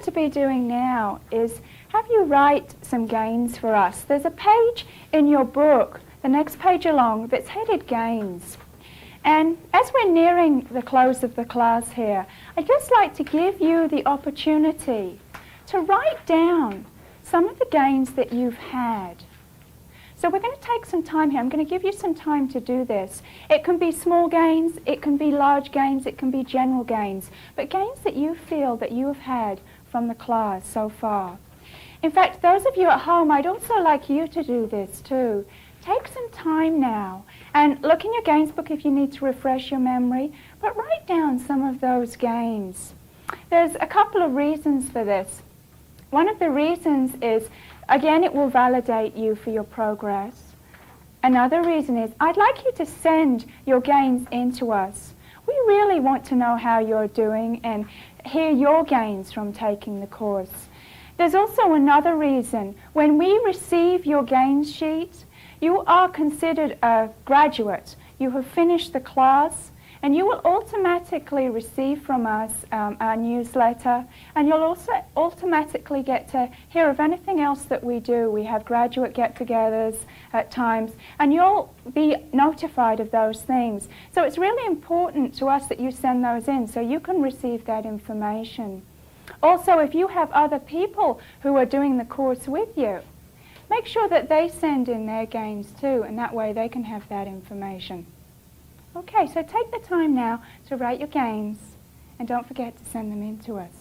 to be doing now is have you write some gains for us. There's a page in your book, the next page along, that's headed Gains. And as we're nearing the close of the class here, I'd just like to give you the opportunity to write down some of the gains that you've had. So we're going to take some time here. I'm going to give you some time to do this. It can be small gains, it can be large gains, it can be general gains, but gains that you feel that you have had from the class so far. In fact, those of you at home, I'd also like you to do this too. Take some time now and look in your gains book if you need to refresh your memory, but write down some of those gains. There's a couple of reasons for this. One of the reasons is, again, it will validate you for your progress. Another reason is, I'd like you to send your gains in to us. We really want to know how you're doing and hear your gains from taking the course. There's also another reason. When we receive your gains sheet, you are considered a graduate. You have finished the class, and you will automatically receive from us our newsletter, and you'll also automatically get to hear of anything else that we do. We have graduate get-togethers at times, and you'll be notified of those things. So it's really important to us that you send those in so you can receive that information. Also, if you have other people who are doing the course with you, make sure that they send in their gains too, and that way they can have that information. Okay, so take the time now to write your gains, and don't forget to send them in to us.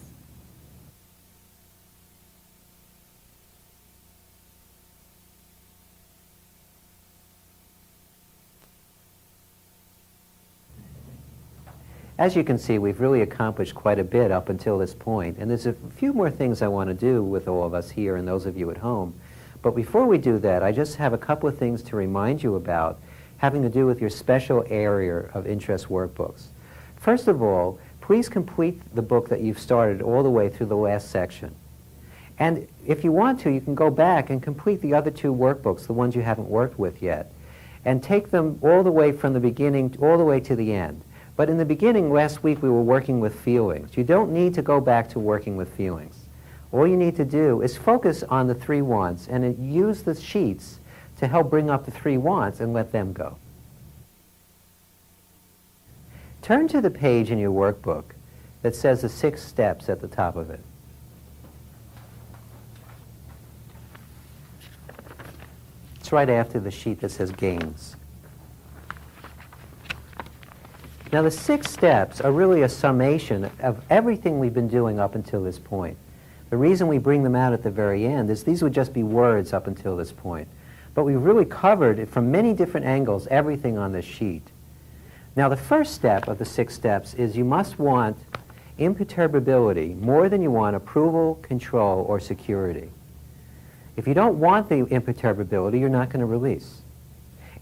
As you can see, we've really accomplished quite a bit up until this point, and there's a few more things I want to do with all of us here and those of you at home. But before we do that, I just have a couple of things to remind you about having to do with your special area of interest workbooks. First of all, please complete the book that you've started all the way through the last section. And if you want to, you can go back and complete the other two workbooks, the ones you haven't worked with yet, and take them all the way from the beginning all the way to the end. But in the beginning, last week, we were working with feelings. You don't need to go back to working with feelings. All you need to do is focus on the 3 wants and use the sheets to help bring up the 3 wants and let them go. Turn to the page in your workbook that says the 6 steps at the top of it. It's right after the sheet that says gains. Now the 6 steps are really a summation of everything we've been doing up until this point. The reason we bring them out at the very end is these would just be words up until this point. But we've really covered, from many different angles, everything on this sheet. Now the first step of the 6 steps is you must want imperturbability more than you want approval, control, or security. If you don't want the imperturbability, you're not going to release.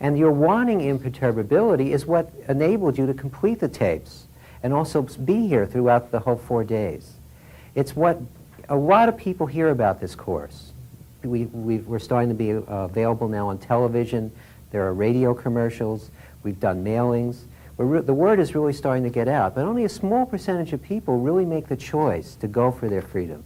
And your wanting imperturbability is what enabled you to complete the tapes and also be here throughout the whole 4 days. It's what a lot of people hear about this course. We're starting to be available now on television. There are radio commercials. We've done mailings. The word is really starting to get out, but only a small percentage of people really make the choice to go for their freedom.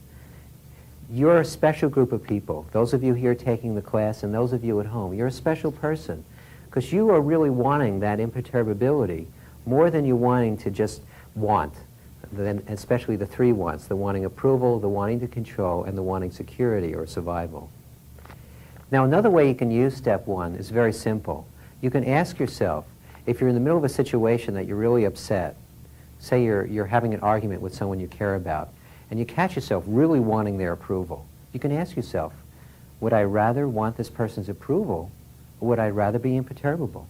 You're a special group of people. Those of you here taking the class and those of you at home, you're a special person because you are really wanting that imperturbability more than you wanting to just want, especially the 3 wants, the wanting approval, the wanting to control, and the wanting security or survival. Now another way you can use step 1 is very simple. You can ask yourself, if you're in the middle of a situation that you're really upset, say you're having an argument with someone you care about, and you catch yourself really wanting their approval, you can ask yourself, would I rather want this person's approval, or would I rather be imperturbable?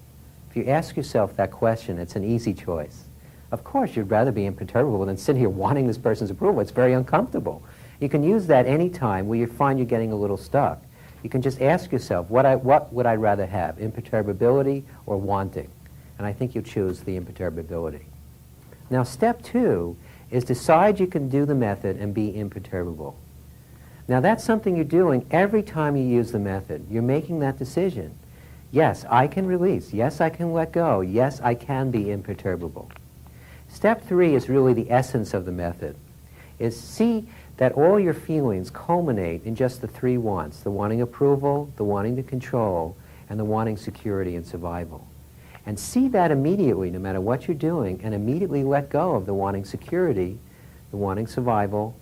If you ask yourself that question, it's an easy choice. Of course, you'd rather be imperturbable than sit here wanting this person's approval. It's very uncomfortable. You can use that any time where you find you're getting a little stuck. You can just ask yourself, what would I rather have, imperturbability or wanting? And I think you choose the imperturbability. Now, step 2 is decide you can do the method and be imperturbable. Now, that's something you're doing every time you use the method. You're making that decision. Yes, I can release. Yes, I can let go. Yes, I can be imperturbable. Step 3 is really the essence of the method, is see that all your feelings culminate in just the three wants: the wanting approval, the wanting to control, and the wanting security and survival. And see that immediately, no matter what you're doing, and immediately let go of the wanting security, the wanting survival,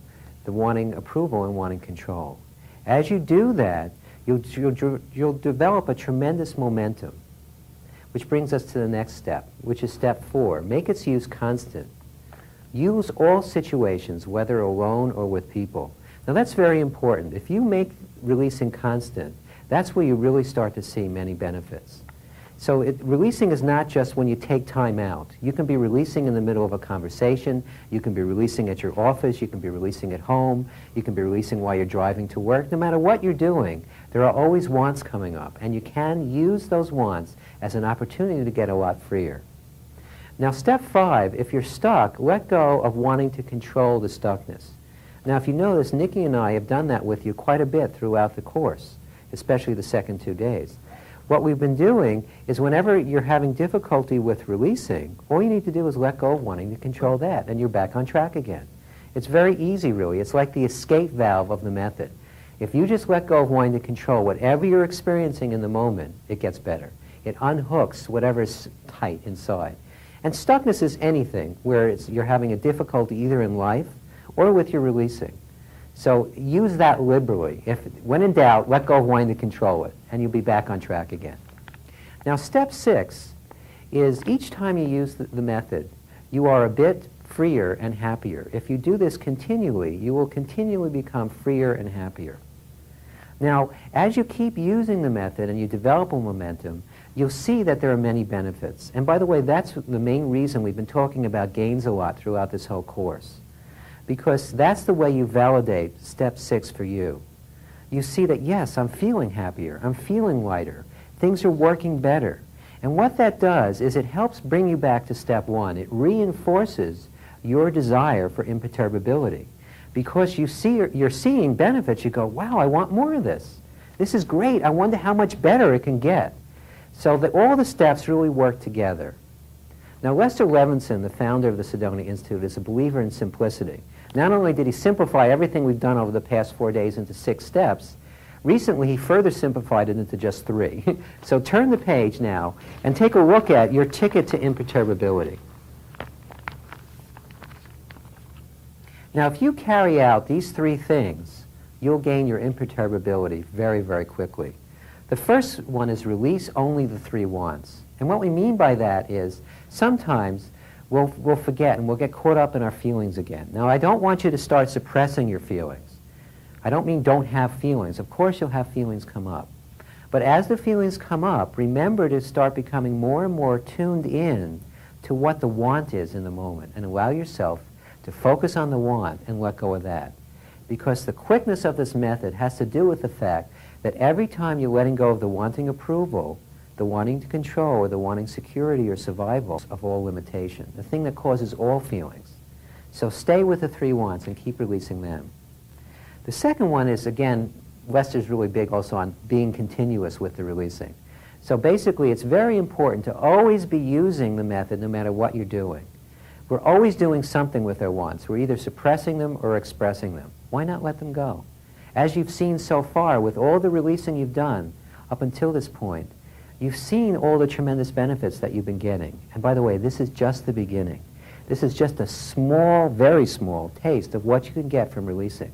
the wanting approval, and wanting control. As you do that, you'll develop a tremendous momentum, which brings us to the next step, which is step 4. Make its use constant. Use all situations, whether alone or with people. Now that's very important. If you make releasing constant, that's where you really start to see many benefits. So releasing is not just when you take time out. You can be releasing in the middle of a conversation, you can be releasing at your office, you can be releasing at home, you can be releasing while you're driving to work. No matter what you're doing, there are always wants coming up, and you can use those wants as an opportunity to get a lot freer. Now step 5, if you're stuck, let go of wanting to control the stuckness. Now if you notice, Nikki and I have done that with you quite a bit throughout the course, especially the second 2 days. What we've been doing is whenever you're having difficulty with releasing, all you need to do is let go of wanting to control that, and you're back on track again. It's very easy, really. It's like the escape valve of the method. If you just let go of wanting to control whatever you're experiencing in the moment, it gets better. It unhooks whatever's tight inside. And stuckness is anything where you're having a difficulty either in life or with your releasing. So use that liberally. When in doubt, let go of wanting to control it, and you'll be back on track again. Now step 6 is each time you use the method, you are a bit freer and happier. If you do this continually, you will continually become freer and happier. Now, as you keep using the method and you develop a momentum, you'll see that there are many benefits. And by the way, that's the main reason we've been talking about gains a lot throughout this whole course. Because that's the way you validate step 6 for you. You see that, yes, I'm feeling happier, I'm feeling lighter, things are working better. And what that does is it helps bring you back to step 1. It reinforces your desire for imperturbability. Because you're seeing benefits, you go, wow, I want more of this. This is great, I wonder how much better it can get. So that all the steps really work together. Now Lester Levinson, the founder of the Sedona Institute, is a believer in simplicity. Not only did he simplify everything we've done over the past 4 days into 6 steps, recently he further simplified it into just 3. So turn the page now and take a look at your ticket to imperturbability. Now if you carry out these 3 things, you'll gain your imperturbability very, very quickly. The first one is release only the 3 wants. And what we mean by that is sometimes we'll forget and we'll get caught up in our feelings again. Now, I don't want you to start suppressing your feelings. I don't mean don't have feelings. Of course you'll have feelings come up. But as the feelings come up, remember to start becoming more and more tuned in to what the want is in the moment, and allow yourself to focus on the want and let go of that. Because the quickness of this method has to do with the fact that every time you're letting go of the wanting approval, the wanting to control, or the wanting security or survival of all limitation, the thing that causes all feelings. So stay with the 3 wants and keep releasing them. The second one is, again, Lester's really big also on being continuous with the releasing. So basically it's very important to always be using the method no matter what you're doing. We're always doing something with our wants. We're either suppressing them or expressing them. Why not let them go? As you've seen so far, with all the releasing you've done up until this point, you've seen all the tremendous benefits that you've been getting. And by the way, this is just the beginning. This is just a small, very small taste of what you can get from releasing.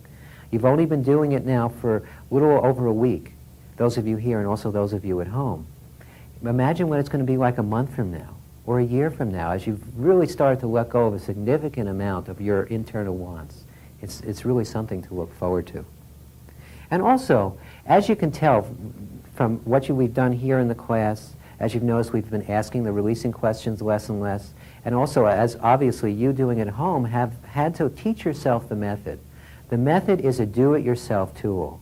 You've only been doing it now for a little over a week, those of you here and also those of you at home. Imagine what it's going to be like a month from now or a year from now as you've really started to let go of a significant amount of your internal wants. It's really something to look forward to. And also, as you can tell from what we've done here in the class, as you've noticed, we've been asking the releasing questions less and less, and also as obviously you doing at home have had to teach yourself the method. The method is a do-it-yourself tool.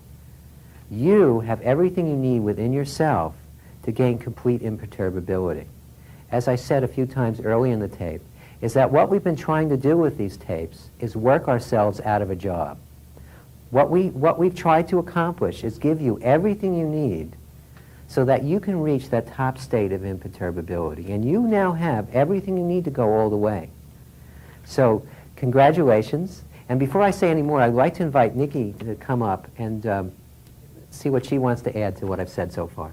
You have everything you need within yourself to gain complete imperturbability. As I said a few times early in the tape, is that what we've been trying to do with these tapes is work ourselves out of a job. What we've tried to accomplish is give you everything you need so that you can reach that top state of imperturbability. And you now have everything you need to go all the way. So, congratulations. And before I say any more, I'd like to invite Nikki to come up and see what she wants to add to what I've said so far.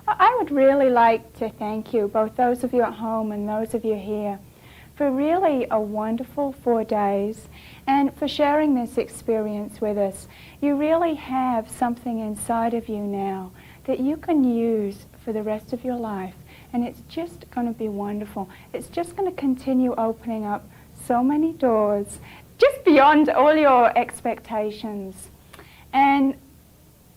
I would really like to thank you, both those of you at home and those of you here, for really a wonderful 4 days and for sharing this experience with us. You really have something inside of you now that you can use for the rest of your life, and it's just going to be wonderful. It's just going to continue opening up so many doors, just beyond all your expectations. And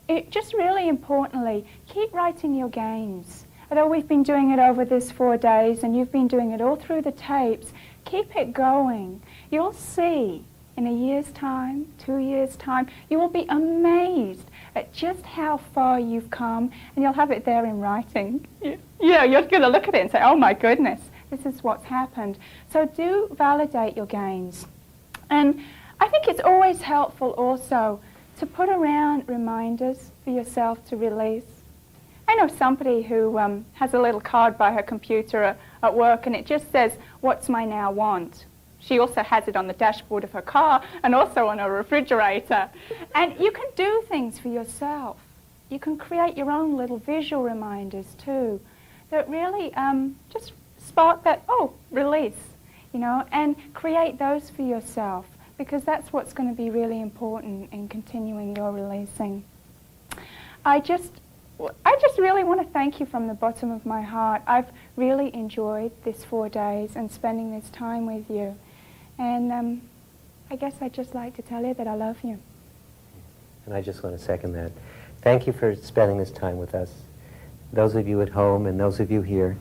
it just really importantly, keep writing your gains. Although we've been doing it over this 4 days and you've been doing it all through the tapes, keep it going. You'll see in a year's time, 2 years' time, you will be amazed at just how far you've come, and you'll have it there in writing. Yeah, you're going to look at it and say, oh my goodness, this is what's happened. So do validate your gains. And I think it's always helpful also to put around reminders for yourself to release. I know somebody who has a little card by her computer at work, and it just says, what's my now want? She also has it on the dashboard of her car and also on her refrigerator. And you can do things for yourself. You can create your own little visual reminders too that really just spark that, oh, release, you know, and create those for yourself, because that's what's going to be really important in continuing your releasing. I just really want to thank you from the bottom of my heart. I've really enjoyed this 4 days and spending this time with you. And I guess I'd just like to tell you that I love you. And I just want to second that. Thank you for spending this time with us. Those of you at home and those of you here,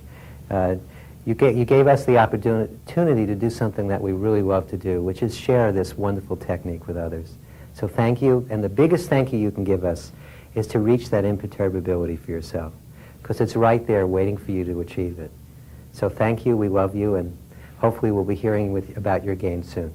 you gave us the opportunity to do something that we really love to do, which is share this wonderful technique with others. So thank you, and the biggest thank you can give us is to reach that imperturbability for yourself, because it's right there waiting for you to achieve it. So thank you, we love you, and hopefully we'll be hearing about your gains soon.